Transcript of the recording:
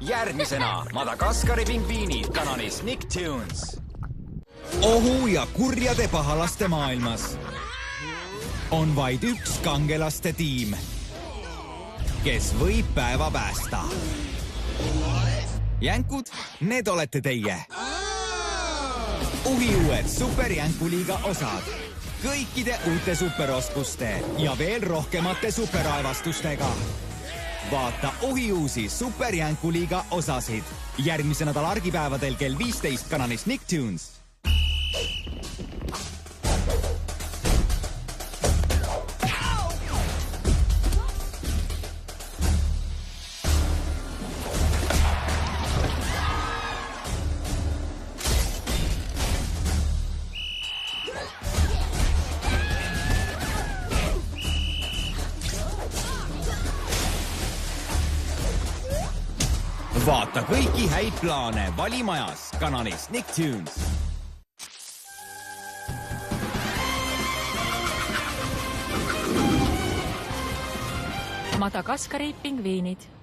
Järgmisena Madagaskari pingviinid kanalis Nicktoons. Ohu ja kurjade pahalaste maailmas on vaid üks kangelaste tiim, kes võib päeva päästa. Jänkud, need olete teie. Uhiuued Superjänkuliiga osad. Kõikide uute superoskuste ja veel rohkemate superaevastustega. Vaata uhiuusi Superjänkuliiga osasid. Järgmise nädala argipäevadel kell 15 kanalis Nicktoons. Vaata kõiki häid plaane valimajas kanalis Nicktoons. Madagaskari pingviinid.